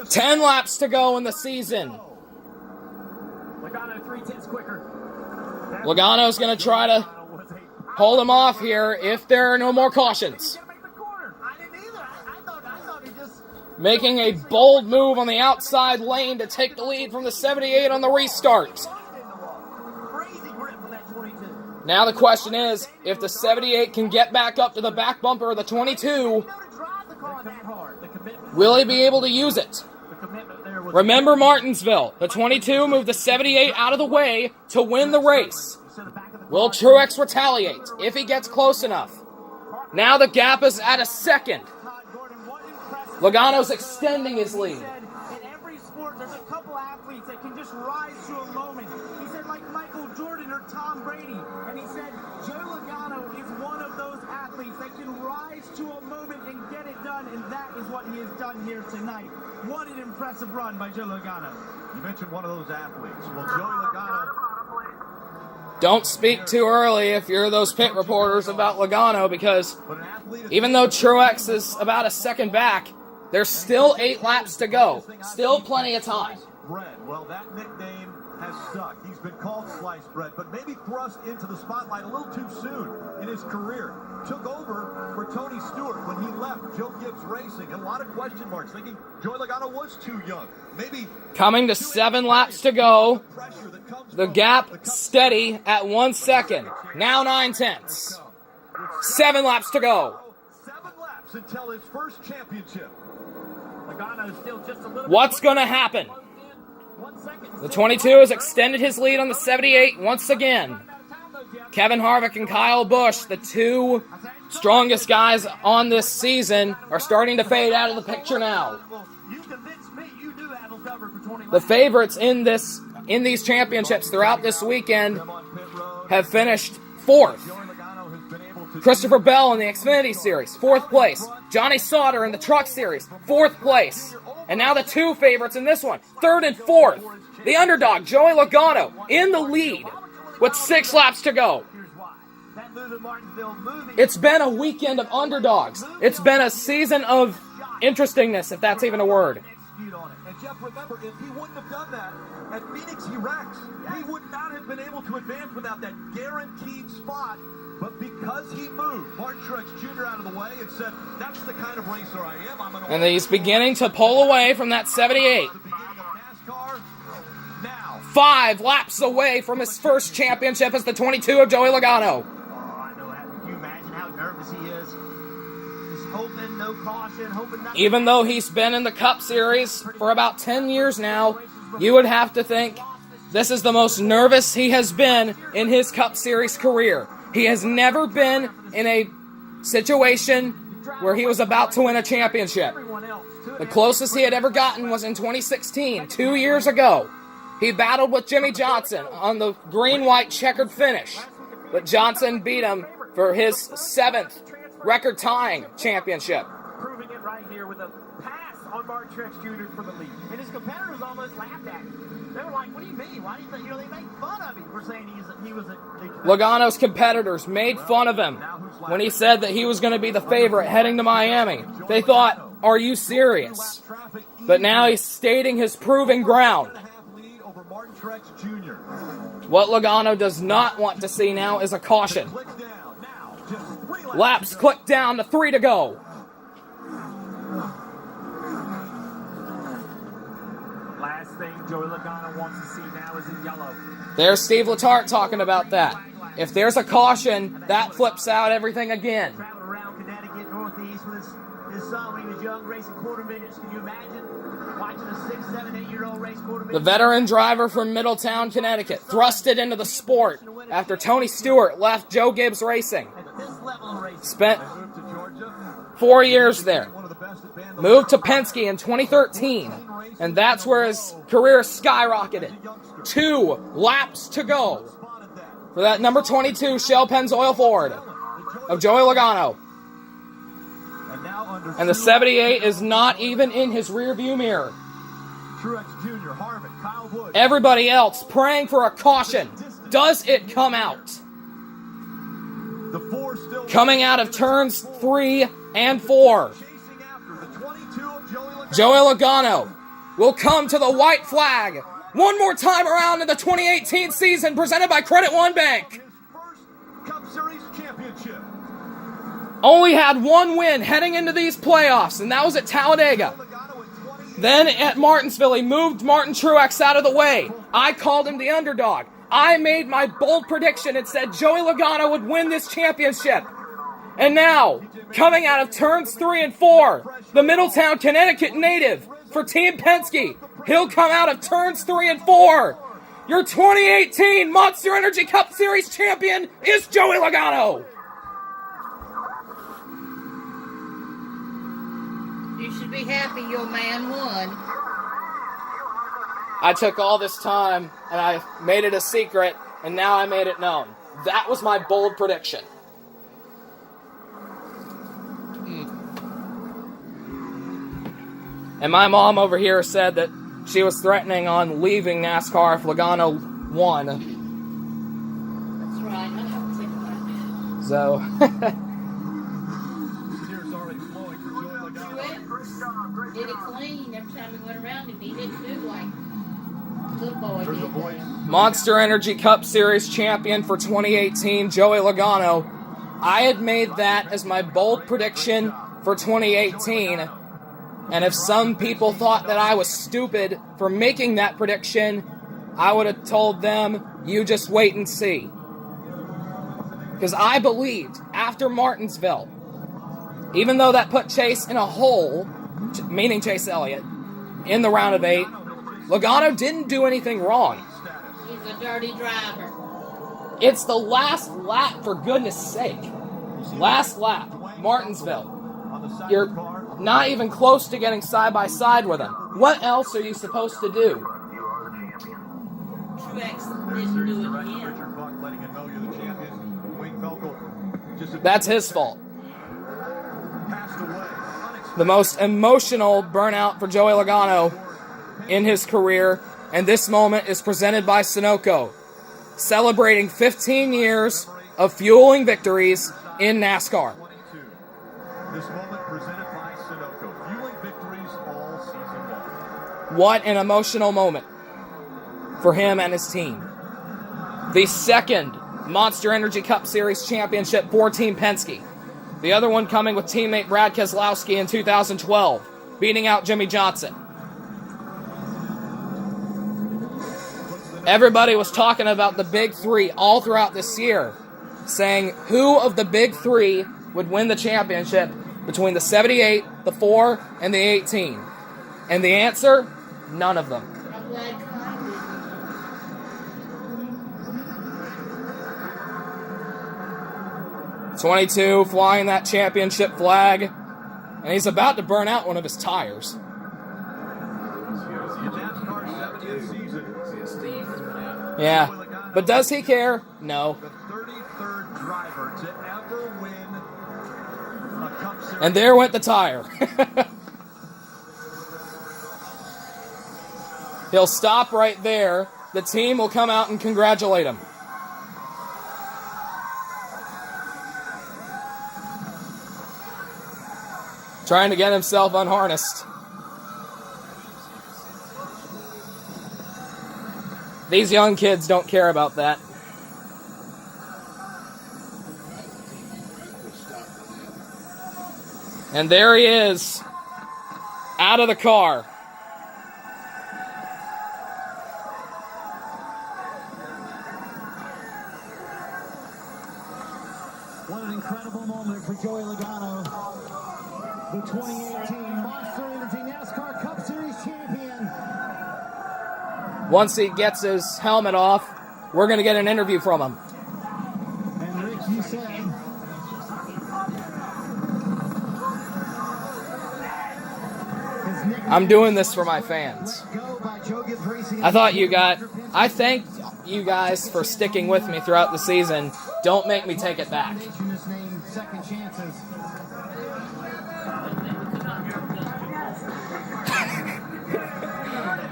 10 laps to go in the season. Logano 3/10 quicker. Logano's going to try to hold him off here if there are no more cautions. I didn't either. I thought he just... Making a bold move on the outside lane to take the lead from the 78 on the restart. Crazy grip from that 22. Now the question is, if the 78 can get back up to the back bumper of the 22, will he be able to use it? Remember Martinsville. The 22 moved the 78 out of the way to win the race. Will Truex retaliate if he gets close enough? Now the gap is at a second. Logano's extending his lead. In every sport, there's a couple athletes that can just rise to a moment. He said like Michael Jordan or Tom Brady. And he said Joe Logano is one of those athletes that can rise to a moment and get it done. And that is what he has done here tonight. What an impressive run by Joe Logano. You mentioned one of those athletes. Well, Joey Logano... Don't speak too early if you're those pit reporters about Logano, because even though Truex is about a second back, there's still 8 laps to go. Still plenty of time. Bread. Well, that nickname has stuck. He's been called sliced bread, but maybe thrust into the spotlight a little too soon in his career. Took over for Tony Stewart when he left Joe Gibbs Racing. And a lot of question marks, thinking Joey Logano was too young. Maybe coming to 7 laps to go. The gap steady at 1 second. Now 9/10. 7 laps to go. 7 laps until his first championship. Logano still just a little... What's going to happen? 1 second. The 22 has extended his lead on the 78 once again. Kevin Harvick and Kyle Busch, the 2 strongest guys on this season, are starting to fade out of the picture now. You convinced me you do have them covered for 20 laps. The favorites in these championships throughout this weekend have finished 4th. Christopher Bell in the Xfinity Series, 4th place. Johnny Sauter in the Truck Series, 4th place. And now the 2 favorites in this one, 3rd and 4th. The underdog, Joey Logano, in the lead with 6 laps to go. It's been a weekend of underdogs. It's been a season of interestingness, if that's even a word. And Jeff, remember, if he wouldn't have done that at Phoenix, he wrecks. He would not have been able to advance without that guaranteed spot. But because he moved Martin Truex Jr. out of the way and said, that's the kind of racer I am. I'm gonna... And he's beginning to pull away from that 78. 5 laps away from his first championship as the 22 of Joey Logano. Oh, I know that. Can you imagine how nervous he is? Just hoping, no caution, hoping nothing. Even though he's been in the Cup Series for about 10 years now, you would have to think this is the most nervous he has been in his Cup Series career. He has never been in a situation where he was about to win a championship. The closest he had ever gotten was in 2016, 2 years ago. He battled with Jimmy Johnson on the green-white checkered finish, but Johnson beat him for his 7th record-tying championship. Proving it right here with a pass on Martin Truex Jr. for the lead. And his competitors almost laughed at him. They were like, what do you mean? Why do you think, they make fun of him for saying he was a Logano's competitors made fun of him when he said that he was going to be the favorite heading to Miami. They thought, are you serious? But now he's stating his proving ground. What Logano does not want to see now is a caution. Laps click down to 3 to go. Last thing Joey Logano wants to see now is in yellow. There's Steve Letarte talking about that. If there's a caution, that flips out everything again. Traveled around Connecticut, Northeast with his son when he was young, racing quarter midgets. Can you imagine watching a 6, 7, 8-year-old race quarter midgets? The veteran driver from Middletown, Connecticut, thrusted into the sport after Tony Stewart left Joe Gibbs Racing. At this level of racing. Spent 4 years there. Moved to Penske in 2013, and that's where his career skyrocketed. 2 laps to go for that number 22 Shell Pennzoil Ford of Joey Logano. And the 78 is not even in his rearview mirror. Everybody else praying for a caution. Does it come out? Coming out of turns 3 and 4. Joey Logano will come to the white flag one more time around in the 2018 season, presented by Credit One Bank. His first Cup Series championship. Only had one win heading into these playoffs, and that was at Talladega. Then at Martinsville, he moved Martin Truex out of the way. I called him the underdog. I made my bold prediction and said Joey Logano would win this championship. And now, coming out of turns 3 and 4, the Middletown, Connecticut native for Team Penske, he'll come out of turns 3 and 4. Your 2018 Monster Energy Cup Series champion is Joey Logano. You should be happy your man won. I took all this time and I made it a secret, and now I made it known. That was my bold prediction. And my mom over here said that she was threatening on leaving NASCAR if Logano won. That's right. I don't think about that. So, Tears already flowing for Joey Logano. Did it clean every time he went around him. He didn't do like good boy There's a did. voice. Monster Energy Cup Series champion for 2018, Joey Logano. I had made that as my bold prediction for 2018. And if some people thought that I was stupid for making that prediction, I would have told them, you just wait and see. Because I believed after Martinsville, even though that put Chase in a hole, meaning Chase Elliott, in the round of 8, Logano didn't do anything wrong. He's a dirty driver. It's the last lap, for goodness sake. Last lap, Martinsville. You're not even close to getting side by side with him. What else are you supposed to do? Truex didn't do it again. Richard Buck letting him know you're the champion. Wayne Felkel just That's his fault. passed away. The most emotional burnout for Joey Logano in his career, and this moment is presented by Sunoco, celebrating 15 years of fueling victories in NASCAR. 22. This moment presented by Sunoco. Fueling victories all season long. What an emotional moment for him and his team. The second Monster Energy Cup Series championship for Team Penske. The other one coming with teammate Brad Keselowski in 2012, beating out Jimmy Johnson. Everybody was talking about the big three all throughout this year, saying who of the big three would win the championship between the 78, the 4, and the 18. And the answer, none of them. I'm glad Klein didn't. 22 flying that championship flag, and he's about to burn out one of his tires. The NASCAR 70th season. Yeah, but does he care? No. The 33rd driver to ever win a Cup Series. And there went the tire. He'll stop right there. The team will come out and congratulate him. Trying to get himself unharnessed. These young kids don't care about that. And there he is, out of the car. What an incredible moment for Joey Logano, the 2018 Monster Energy NASCAR Cup Series champion. Once he gets his helmet off, we're going to get an interview from him. And Rick, you said I'm doing this for my fans. I thank you guys for sticking with me throughout the season. Don't make me take it back.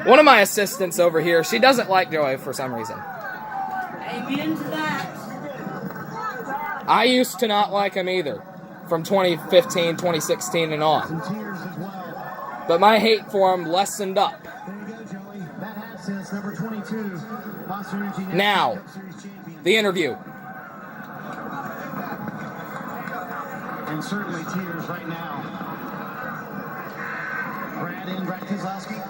One of my assistants over here, she doesn't like Joey for some reason. Amen to that. I used to not like him either, from 2015, 2016 and on. but my hate for him lessened up. There you go, Joey. That hat says number 22, Monster Energy NASCAR Now, Cup Series champion. the interview. And certainly tears right now. Brad Keselowski.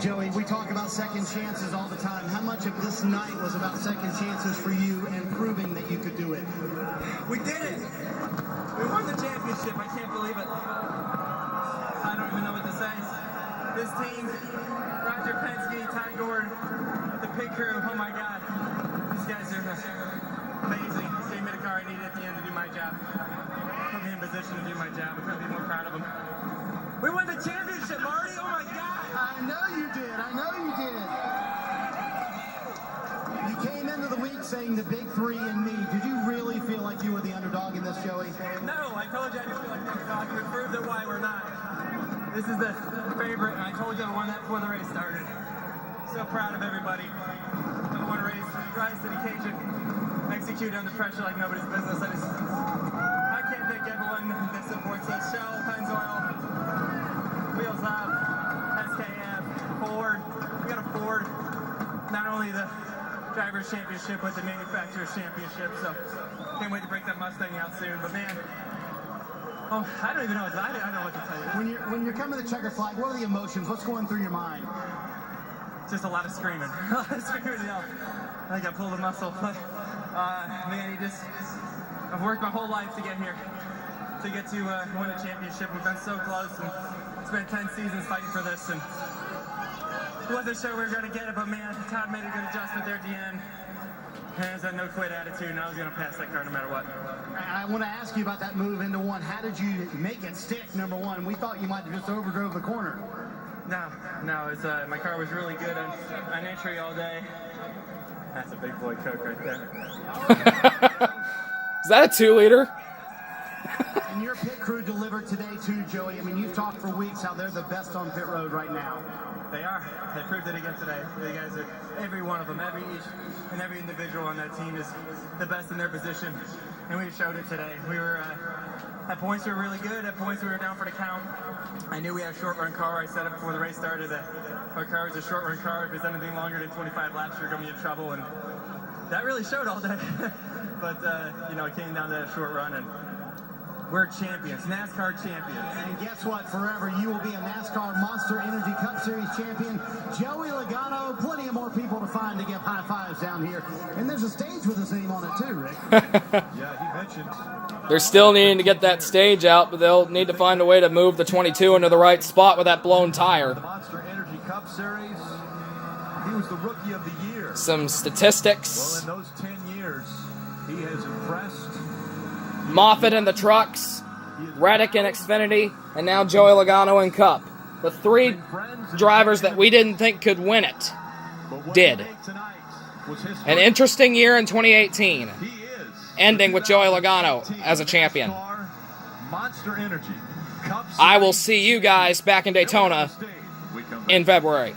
Joey, we talk about second chances all the time. How much of this night was about second chances for you and proving that you could do it? We did it! We won the championship. I can't believe it. I don't even know what to say. This team, Roger Penske, Ty Gordon, the pit crew, oh my God. These guys are amazing. Gave me the car I needed at the end to do my job. Put me in position to do my job. I couldn't be more proud of them. We won the championship, Marty! Oh my God! I know you did. I know you did. You came into the week saying the big three and me. Did you really feel like you were the underdog in this, Joey? No, I told you I didn't feel like the underdog. We proved it why we're not. This is the favorite, and I told you I won that before the race started. So proud of everybody. Number one race, rise to the occasion, execute under pressure like nobody's business. I can't thank everyone that supports us. Shell, Pennzoil, Wheels Up, SKF, Ford. We got a Ford. Not only the Drivers' Championship, but the Manufacturers' Championship. So can't wait to break that Mustang out soon. But man, oh, I don't even know. I don't know what to tell you. When you're coming to checker flag, what are the emotions? What's going through your mind? Just a lot of screaming. A lot of screaming, you know. I think I pulled a muscle. But, man, I've worked my whole life to get here. To get to win a championship. We've been so close and spent 10 seasons fighting for this. And wasn't sure we were going to get it, but man, Todd made a good adjustment there at the end. And it's that no-quit attitude, and I was going to pass that car no matter what. I want to ask you about that move into one. How did you make it stick, number one? We thought you might have just overdrove the corner. No, it's, my car was really good on entry all day. That's a big boy Coke right there. Is that a 2-liter? And your pit crew delivered today too, Joey. I mean, you've talked for weeks how they're the best on pit road right now. They are. They proved it again today. You guys are, every one of them, every individual on that team is the best in their position. And we showed it today. We were, at points we were really good. At points we were down for the count. I knew we had a short run car. I said it before the race started that our car is a short run car. If it's anything longer than 25 laps, you're going to be in trouble. And that really showed all day. But, you know, it came down to that short run, and we're champions, NASCAR champions. And guess what? Forever, you will be a NASCAR Monster Energy Cup Series champion. Joey Logano, plenty of more people to find to give high fives down here. And there's a stage with his name on it too, Rick. Yeah, he mentioned. They're still needing to get that stage out, but they'll need to find a way to move the 22 into the right spot with that blown tire. The Monster Energy Cup Series, he was the Rookie of the Year. Some statistics. Well, in those 10 years, he has impressed. Moffitt in the trucks, Reddick in Xfinity, and now Joey Logano in Cup. The three drivers that we didn't think could win it did. An interesting year in 2018, ending with Joey Logano as a champion. I will see you guys back in Daytona in February.